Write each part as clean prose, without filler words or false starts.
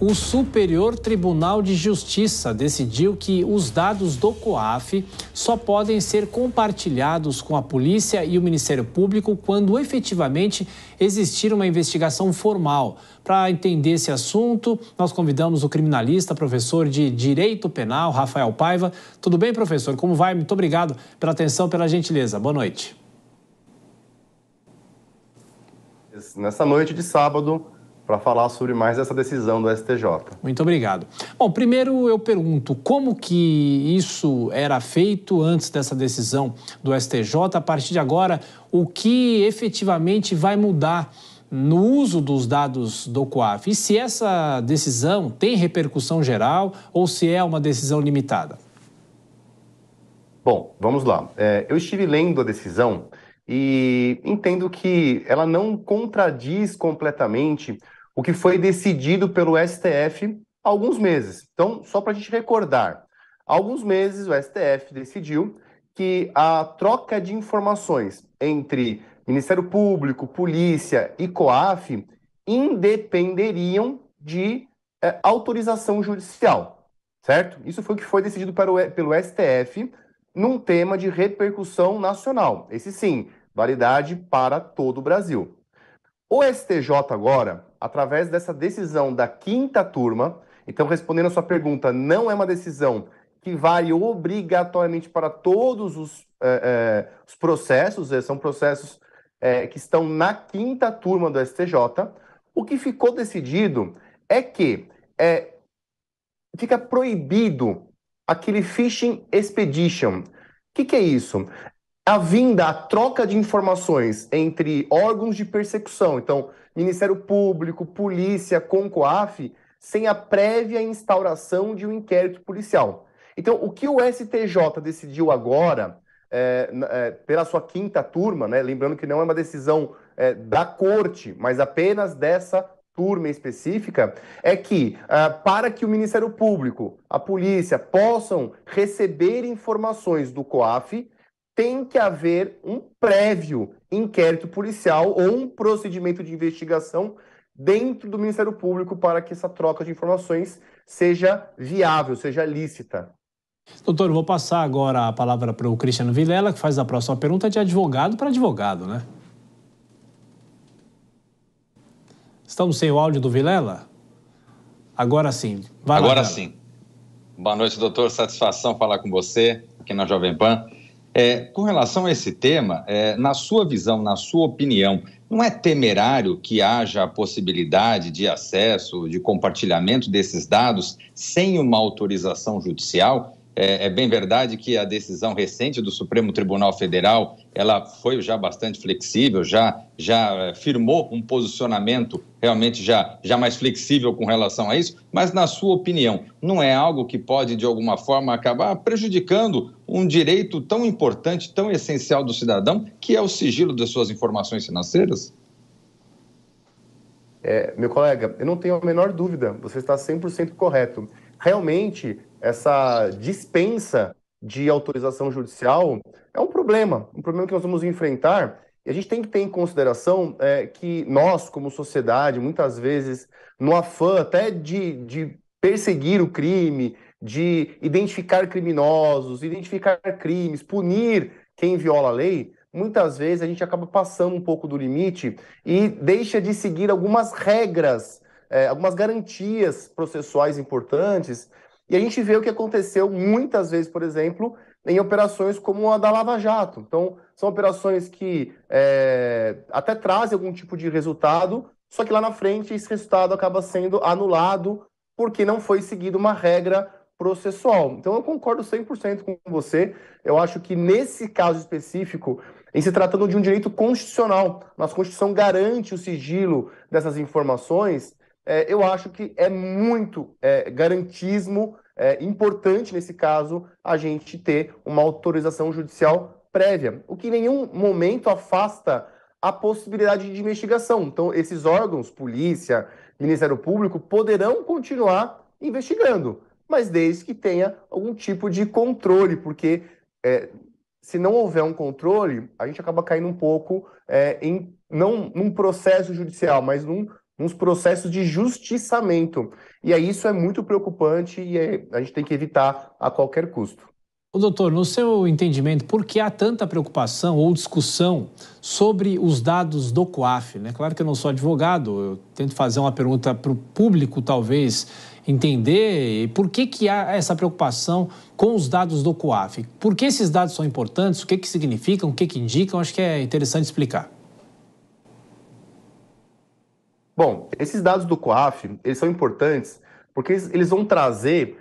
O Superior Tribunal de Justiça decidiu que os dados do COAF só podem ser compartilhados com a polícia e o Ministério Público quando efetivamente existir uma investigação formal. Para entender esse assunto, nós convidamos o criminalista, professor de Direito Penal, Rafael Paiva. Tudo bem, professor? Como vai? Muito obrigado pela atenção, pela gentileza. Boa noite. Nessa noite de sábado, para falar sobre mais essa decisão do STJ. Muito obrigado. Bom, primeiro eu pergunto, como que isso era feito antes dessa decisão do STJ? A partir de agora, o que efetivamente vai mudar no uso dos dados do COAF? E se essa decisão tem repercussão geral ou se é uma decisão limitada? Bom, vamos lá. Eu estive lendo a decisão e entendo que ela não contradiz completamente o que foi decidido pelo STF há alguns meses. Então, só para a gente recordar, há alguns meses o STF decidiu que a troca de informações entre Ministério Público, Polícia e COAF independeriam de autorização judicial, certo? Isso foi o que foi decidido pelo STF num tema de repercussão nacional. Esse sim, validade para todo o Brasil. O STJ agora, através dessa decisão da quinta turma, então respondendo a sua pergunta, não é uma decisão que vale obrigatoriamente para todos os processos, são processos que estão na quinta turma do STJ. O que ficou decidido é que fica proibido aquele phishing expedition. O que é isso? A troca de informações entre órgãos de persecução, então, Ministério Público, Polícia, com COAF, sem a prévia instauração de um inquérito policial. Então, o que o STJ decidiu agora, pela sua quinta turma, né, lembrando que não é uma decisão da corte, mas apenas dessa turma específica, é que para que o Ministério Público, a Polícia, possam receber informações do COAF, tem que haver um prévio inquérito policial ou um procedimento de investigação dentro do Ministério Público para que essa troca de informações seja viável, seja lícita. Doutor, eu vou passar agora a palavra para o Cristiano Vilela, que faz a próxima pergunta de advogado para advogado, né? Estamos sem o áudio do Vilela? Agora sim. Vai lá, agora sim. Boa noite, doutor. Satisfação falar com você aqui na Jovem Pan. Com relação a esse tema, na sua visão, na sua opinião, não é temerário que haja a possibilidade de acesso, de compartilhamento desses dados sem uma autorização judicial? É bem verdade que a decisão recente do Supremo Tribunal Federal, ela foi já bastante flexível, já firmou um posicionamento realmente já mais flexível com relação a isso, mas na sua opinião, não é algo que pode de alguma forma acabar prejudicando um direito tão importante, tão essencial do cidadão, que é o sigilo das suas informações financeiras? Meu colega, eu não tenho a menor dúvida, você está 100% correto. Realmente, essa dispensa de autorização judicial é um problema que nós vamos enfrentar, e a gente tem que ter em consideração que nós, como sociedade, muitas vezes, no afã até de perseguir o crime, de identificar criminosos, identificar crimes, punir quem viola a lei, muitas vezes a gente acaba passando um pouco do limite e deixa de seguir algumas regras, algumas garantias processuais importantes. E a gente vê o que aconteceu muitas vezes, por exemplo, em operações como a da Lava Jato. Então, são operações que até trazem algum tipo de resultado, só que lá na frente esse resultado acaba sendo anulado porque não foi seguida uma regra processual. Então, eu concordo 100% com você. Eu acho que nesse caso específico, em se tratando de um direito constitucional, nossa Constituição garante o sigilo dessas informações, eu acho que é muito garantismo importante, nesse caso, a gente ter uma autorização judicial prévia, o que em nenhum momento afasta a possibilidade de investigação. Então, esses órgãos, polícia, Ministério Público, poderão continuar investigando, mas desde que tenha algum tipo de controle, porque se não houver um controle, a gente acaba caindo um pouco não num processo judicial, mas num nos processos de justiçamento. E aí isso é muito preocupante e a gente tem que evitar a qualquer custo. Doutor, no seu entendimento, por que há tanta preocupação ou discussão sobre os dados do COAF? Né? Claro que eu não sou advogado, eu tento fazer uma pergunta para o público, talvez, entender por que há essa preocupação com os dados do COAF. Por que esses dados são importantes, o que significam, o que indicam? Acho que é interessante explicar. Bom, esses dados do COAF, eles são importantes porque eles vão trazer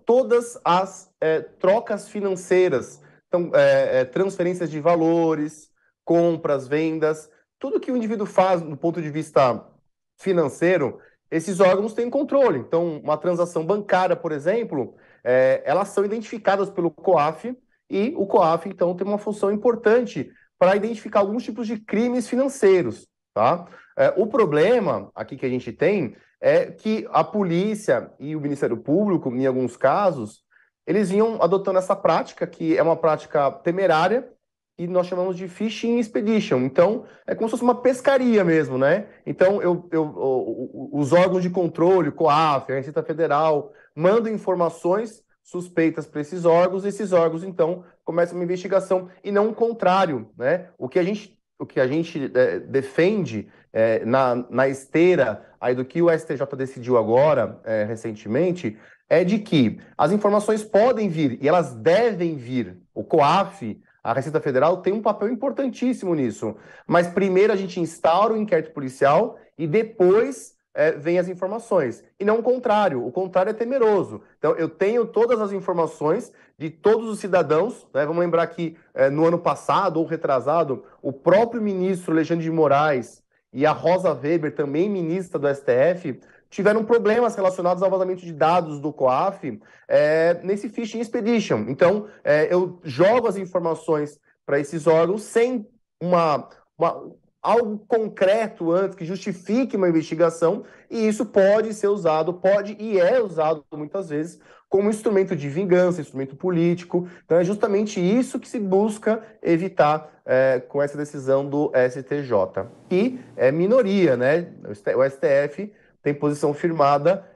todas as trocas financeiras, então, transferências de valores, compras, vendas, tudo que o indivíduo faz do ponto de vista financeiro, esses órgãos têm controle. Então, uma transação bancária, por exemplo, elas são identificadas pelo COAF e o COAF, então, tem uma função importante para identificar alguns tipos de crimes financeiros, tá? O problema aqui que a gente tem é que a polícia e o Ministério Público, em alguns casos, eles vinham adotando essa prática, que é uma prática temerária, e nós chamamos de fishing expedition. Então, é como se fosse uma pescaria mesmo, né? Então, os órgãos de controle, COAF, a Receita Federal, mandam informações suspeitas para esses órgãos, então, começam uma investigação, e não o contrário, né? O que a gente defende na esteira aí do que o STJ decidiu agora, recentemente, é de que as informações podem vir e elas devem vir. O COAF, a Receita Federal, tem um papel importantíssimo nisso. Mas primeiro a gente instaura o inquérito policial e depois vem as informações. E não o contrário. O contrário é temeroso. Então, eu tenho todas as informações de todos os cidadãos, né? Vamos lembrar que no ano passado ou retrasado, o próprio ministro Alexandre de Moraes e a Rosa Weber, também ministra do STF, tiveram problemas relacionados ao vazamento de dados do COAF nesse Fishing Expedition. Então, eu jogo as informações para esses órgãos sem algo concreto antes que justifique uma investigação, e isso pode ser usado, é usado muitas vezes como instrumento de vingança, instrumento político. Então é justamente isso que se busca evitar com essa decisão do STJ. E é minoria, né? O STF tem posição firmada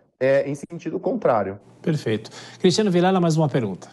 em sentido contrário. Perfeito. Cristiano Vilela, mais uma pergunta.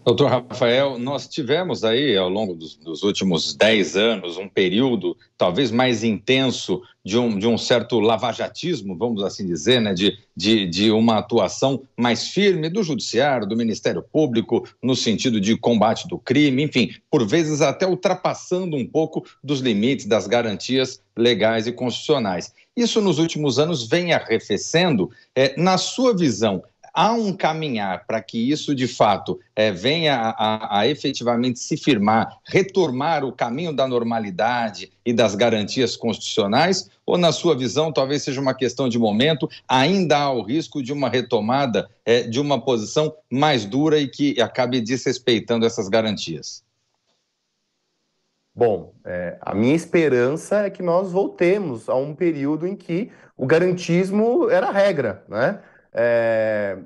Doutor Rafael, nós tivemos aí, ao longo dos últimos 10 anos, um período talvez mais intenso de um certo lavajatismo, vamos assim dizer, né, de uma atuação mais firme do Judiciário, do Ministério Público, no sentido de combate do crime, enfim, por vezes até ultrapassando um pouco dos limites das garantias legais e constitucionais. Isso nos últimos anos vem arrefecendo. Na sua visão, há um caminhar para que isso, de fato, venha a efetivamente se firmar, retomar o caminho da normalidade e das garantias constitucionais? Ou, na sua visão, talvez seja uma questão de momento, ainda há o risco de uma retomada de uma posição mais dura e que acabe desrespeitando essas garantias? Bom, a minha esperança é que nós voltemos a um período em que o garantismo era a regra, né?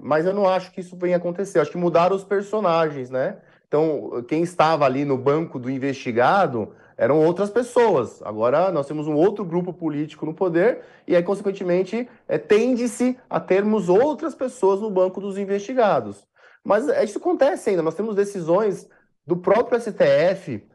Mas eu não acho que isso venha acontecer. Eu acho que mudaram os personagens, né? Então, quem estava ali no banco do investigado eram outras pessoas. Agora nós temos um outro grupo político no poder e aí, consequentemente, tende-se a termos outras pessoas no banco dos investigados. Mas isso acontece ainda. Nós temos decisões do próprio STF,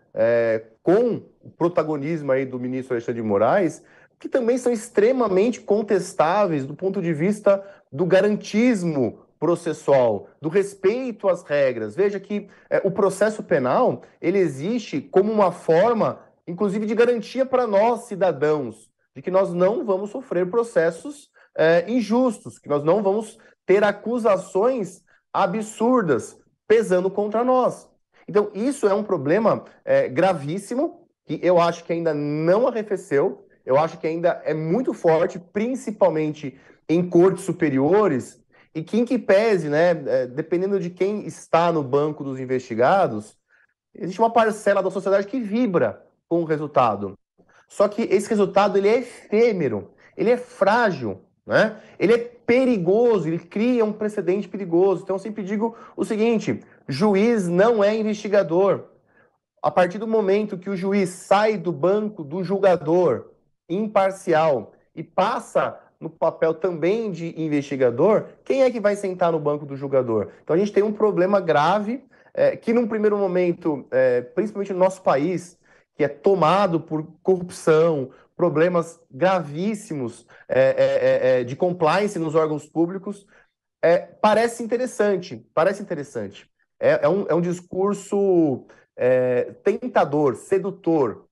com o protagonismo aí do ministro Alexandre de Moraes, que também são extremamente contestáveis do ponto de vista do garantismo processual, do respeito às regras. Veja que o processo penal, ele existe como uma forma, inclusive, de garantia para nós, cidadãos, de que nós não vamos sofrer processos injustos, que nós não vamos ter acusações absurdas pesando contra nós. Então, isso é um problema gravíssimo, que eu acho que ainda não arrefeceu, eu acho que ainda é muito forte, principalmente em cortes superiores, e que, em que pese, né, dependendo de quem está no banco dos investigados, existe uma parcela da sociedade que vibra com o resultado. Só que esse resultado, ele é efêmero, ele é frágil, né? Ele é perigoso, ele cria um precedente perigoso. Então eu sempre digo o seguinte: juiz não é investigador. A partir do momento que o juiz sai do banco do julgador imparcial e passa no papel também de investigador, quem é que vai sentar no banco do julgador? Então a gente tem um problema grave que num primeiro momento, principalmente no nosso país, que é tomado por corrupção, problemas gravíssimos de compliance nos órgãos públicos, parece interessante, parece interessante. É um discurso tentador, sedutor,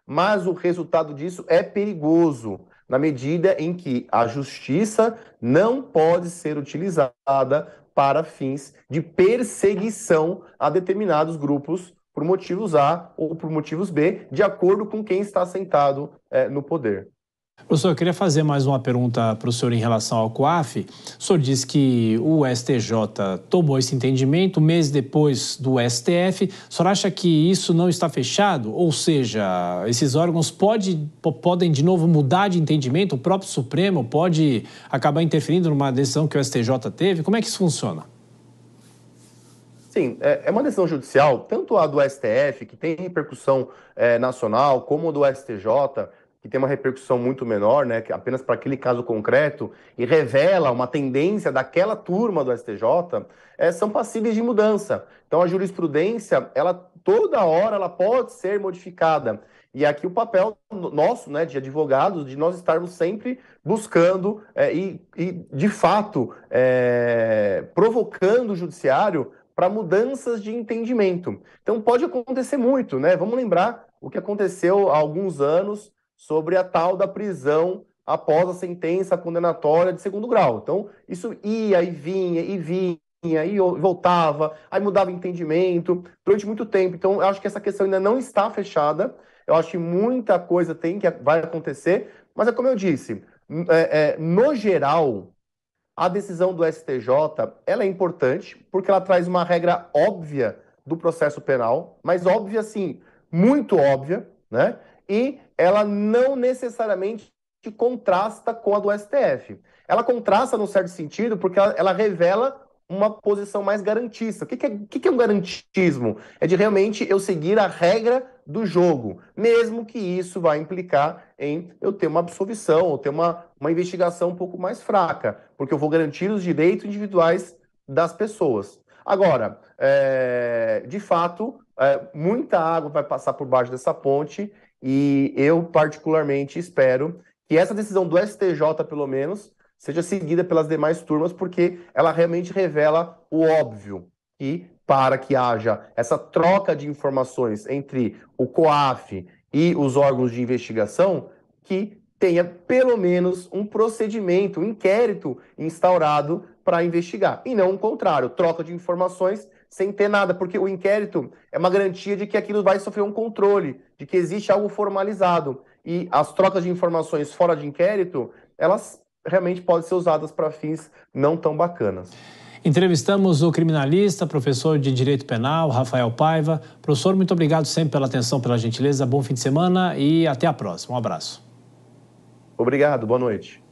mas o resultado disso é perigoso, na medida em que a justiça não pode ser utilizada para fins de perseguição a determinados grupos por motivos A ou por motivos B, de acordo com quem está sentado no poder. Professor, eu queria fazer mais uma pergunta para o senhor em relação ao COAF. O senhor disse que o STJ tomou esse entendimento, meses depois do STF. O senhor acha que isso não está fechado? Ou seja, esses órgãos podem de novo mudar de entendimento? O próprio Supremo pode acabar interferindo numa decisão que o STJ teve? Como é que isso funciona? Sim, é uma decisão judicial, tanto a do STF, que tem repercussão nacional, como a do STJ, que tem uma repercussão muito menor, né, que apenas para aquele caso concreto, e revela uma tendência daquela turma do STJ, são passíveis de mudança. Então, a jurisprudência, toda hora, ela pode ser modificada. E aqui o papel nosso, né, de advogados, de nós estarmos sempre buscando de fato, provocando o judiciário para mudanças de entendimento. Então, pode acontecer muito, né? Vamos lembrar o que aconteceu há alguns anos sobre a tal da prisão após a sentença condenatória de segundo grau. Então, isso ia e vinha, e voltava, aí mudava entendimento durante muito tempo. Então, eu acho que essa questão ainda não está fechada. Eu acho que muita coisa vai acontecer, mas é como eu disse, no geral, a decisão do STJ, ela é importante porque ela traz uma regra óbvia do processo penal, mas óbvia, assim, muito óbvia, né? E ela não necessariamente contrasta com a do STF. Ela contrasta num certo sentido porque ela revela uma posição mais garantista. O que é um garantismo? É de realmente eu seguir a regra do jogo, mesmo que isso vai implicar em eu ter uma absolvição ou ter uma investigação um pouco mais fraca, porque eu vou garantir os direitos individuais das pessoas. Agora, de fato, muita água vai passar por baixo dessa ponte e eu particularmente espero que essa decisão do STJ, pelo menos, seja seguida pelas demais turmas, porque ela realmente revela o óbvio, e para que haja essa troca de informações entre o COAF e os órgãos de investigação, que tenha pelo menos um procedimento, um inquérito instaurado para investigar, e não o contrário, troca de informações sem ter nada, porque o inquérito é uma garantia de que aquilo vai sofrer um controle, de que existe algo formalizado, e as trocas de informações fora de inquérito, elas realmente podem ser usadas para fins não tão bacanas. Entrevistamos o criminalista, professor de Direito Penal, Rafael Paiva. Professor, muito obrigado sempre pela atenção, pela gentileza. Bom fim de semana e até a próxima. Um abraço. Obrigado, boa noite.